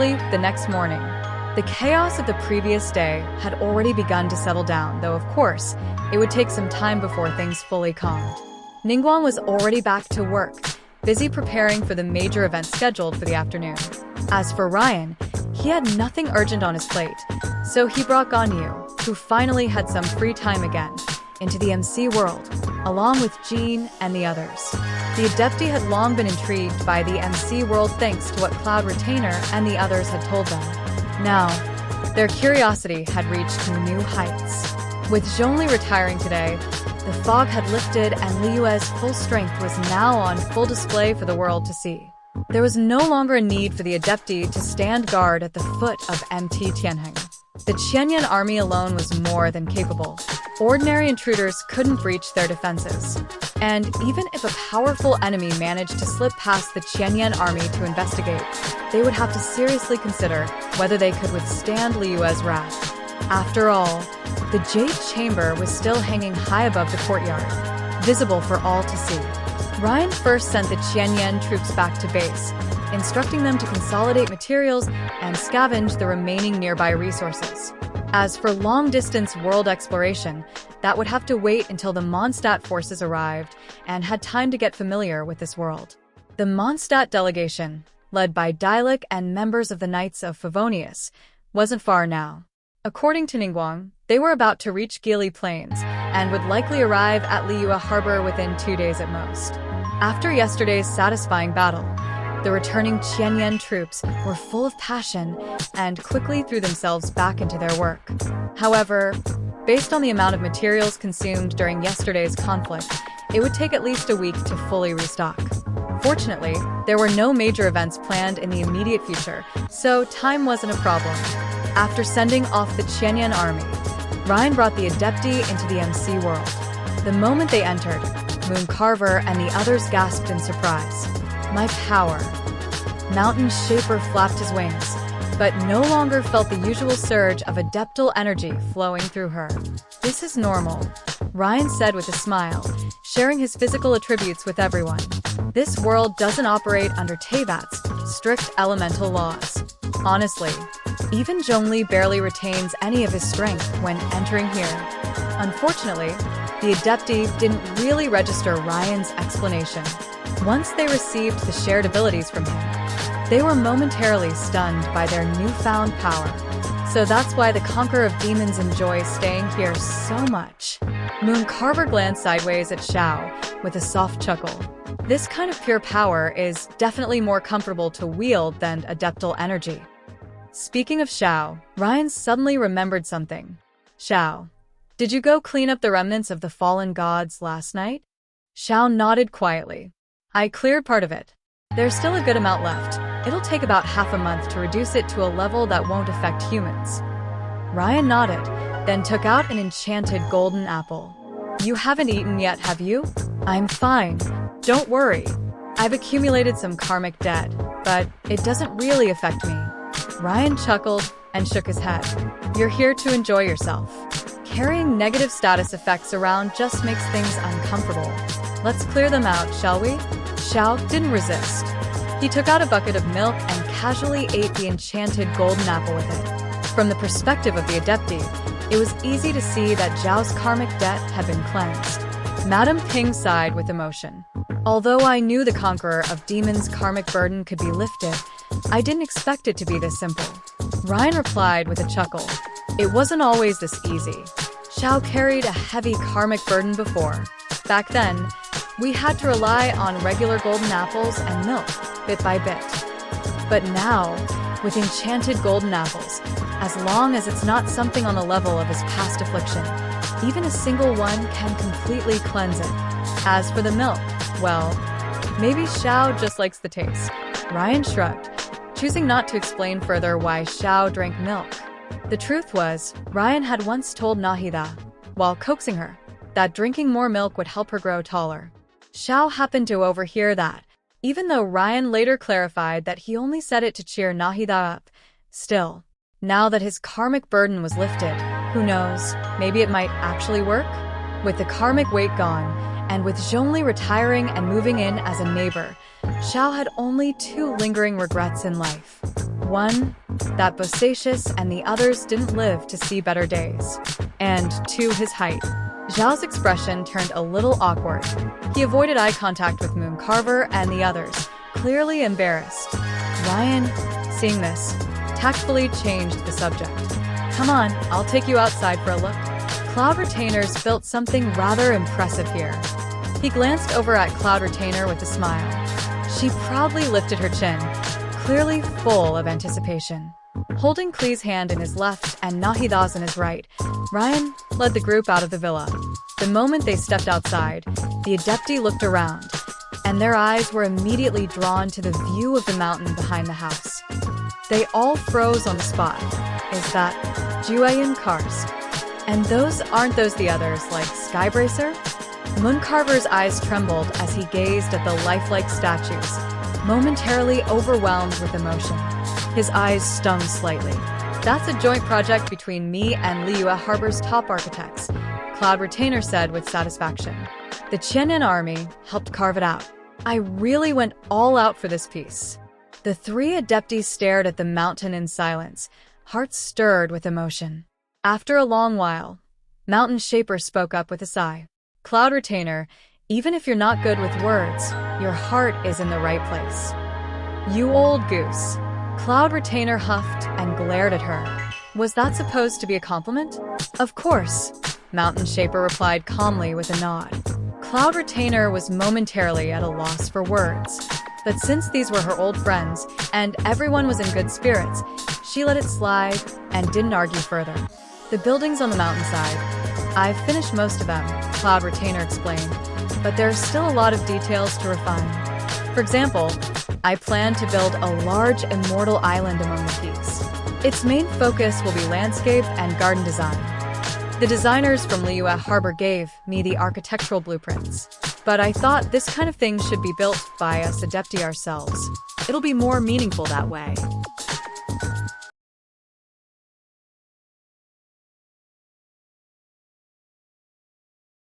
Early the next morning, the chaos of the previous day had already begun to settle down, though of course, it would take some time before things fully calmed. Ningguang was already back to work, busy preparing for the major event scheduled for the afternoon. As for Ryen, he had nothing urgent on his plate, so he brought Ganyu, who finally had some free time again, into the MC world, along with Jean and the others. The Adepti had long been intrigued by the MC world thanks to what Cloud Retainer and the others had told them. Now, their curiosity had reached new heights. With Zhongli retiring today, the fog had lifted and Liyue's full strength was now on full display for the world to see. There was no longer a need for the Adepti to stand guard at the foot of MT Tianheng. The Qianyan army alone was more than capable. Ordinary intruders couldn't breach their defenses. And even if a powerful enemy managed to slip past the Qianyan army to investigate, they would have to seriously consider whether they could withstand Liyue's wrath. After all, the Jade Chamber was still hanging high above the courtyard, visible for all to see. Ryen first sent the Qianyan troops back to base, instructing them to consolidate materials and scavenge the remaining nearby resources. As for long-distance world exploration, that would have to wait until the Mondstadt forces arrived and had time to get familiar with this world. The Mondstadt delegation, led by Dialek and members of the Knights of Favonius, wasn't far now. According to Ningguang, they were about to reach Gili Plains and would likely arrive at Liyue Harbor within 2 days at most. After yesterday's satisfying battle, the returning Qianyan troops were full of passion and quickly threw themselves back into their work. However, based on the amount of materials consumed during yesterday's conflict, it would take at least a week to fully restock. Fortunately, there were no major events planned in the immediate future, so time wasn't a problem. After sending off the Qianyan army, Ryen brought the Adepti into the MC world. The moment they entered, Moon Carver and the others gasped in surprise. My power. Mountain Shaper flapped his wings, but no longer felt the usual surge of adeptal energy flowing through her. This is normal, Ryen said with a smile, sharing his physical attributes with everyone. This world doesn't operate under Teyvat's strict elemental laws. Honestly, even Zhongli barely retains any of his strength when entering here. Unfortunately, the Adepti didn't really register Ryen's explanation. Once they received the shared abilities from him, they were momentarily stunned by their newfound power. So that's why the Conqueror of Demons enjoys staying here so much. Moon Carver glanced sideways at Xiao with a soft chuckle. This kind of pure power is definitely more comfortable to wield than adeptal energy. Speaking of Xiao, Ryen suddenly remembered something. Xiao, did you go clean up the remnants of the fallen gods last night? Xiao nodded quietly. I cleared part of it. There's still a good amount left. It'll take about half a month to reduce it to a level that won't affect humans. Ryen nodded, then took out an enchanted golden apple. You haven't eaten yet, have you? I'm fine. Don't worry. I've accumulated some karmic debt, but it doesn't really affect me. Ryen chuckled and shook his head. You're here to enjoy yourself. Carrying negative status effects around just makes things uncomfortable. Let's clear them out, shall we? Xiao didn't resist. He took out a bucket of milk and casually ate the enchanted golden apple with it. From the perspective of the Adepti, it was easy to see that Zhao's karmic debt had been cleansed. Madame Ping sighed with emotion. Although I knew the Conqueror of Demons' karmic burden could be lifted, I didn't expect it to be this simple. Ryen replied with a chuckle. It wasn't always this easy. Xiao carried a heavy karmic burden before. Back then, we had to rely on regular golden apples and milk, bit by bit. But now, with enchanted golden apples, as long as it's not something on the level of his past affliction, even a single one can completely cleanse it. As for the milk, well, maybe Xiao just likes the taste. Ryen shrugged, choosing not to explain further why Xiao drank milk. The truth was, Ryen had once told Nahida, while coaxing her, that drinking more milk would help her grow taller. Xiao happened to overhear that, even though Ryen later clarified that he only said it to cheer Nahida up. Still, now that his karmic burden was lifted, who knows, maybe it might actually work? With the karmic weight gone, and with Zhongli retiring and moving in as a neighbor, Xiao had only 2 lingering regrets in life. One, that bodacious and the others didn't live to see better days. And two, his height. Zhao's expression turned a little awkward. He avoided eye contact with Mooncarver and the others, clearly embarrassed. Ryen, seeing this, tactfully changed the subject. Come on, I'll take you outside for a look. Cloud Retainer's built something rather impressive here. He glanced over at Cloud Retainer with a smile. She proudly lifted her chin, clearly full of anticipation. Holding Klee's hand in his left and Nahida's in his right, Ryen led the group out of the villa. The moment they stepped outside, the Adepti looked around, and their eyes were immediately drawn to the view of the mountain behind the house. They all froze on the spot. Is that Jueyan Karst? And aren't those the others, like Skybracer? Mooncarver's eyes trembled as he gazed at the lifelike statues, momentarily overwhelmed with emotion. His eyes stung slightly. That's a joint project between me and Liyue Harbor's top architects, Cloud Retainer said with satisfaction. The Qian'an army helped carve it out. I really went all out for this piece. The three Adepti stared at the mountain in silence, hearts stirred with emotion. After a long while, Mountain Shaper spoke up with a sigh. Cloud Retainer, even if you're not good with words, your heart is in the right place. You old goose. Cloud Retainer huffed and glared at her. Was that supposed to be a compliment? Of course, Mountain Shaper replied calmly with a nod. Cloud Retainer was momentarily at a loss for words, but since these were her old friends and everyone was in good spirits, she let it slide and didn't argue further. The buildings on the mountainside. I've finished most of them, Cloud Retainer explained, but there are still a lot of details to refine. For example, I plan to build a large immortal island among the peaks. Its main focus will be landscape and garden design. The designers from Liyue Harbor gave me the architectural blueprints, but I thought this kind of thing should be built by us Adepti ourselves. It'll be more meaningful that way.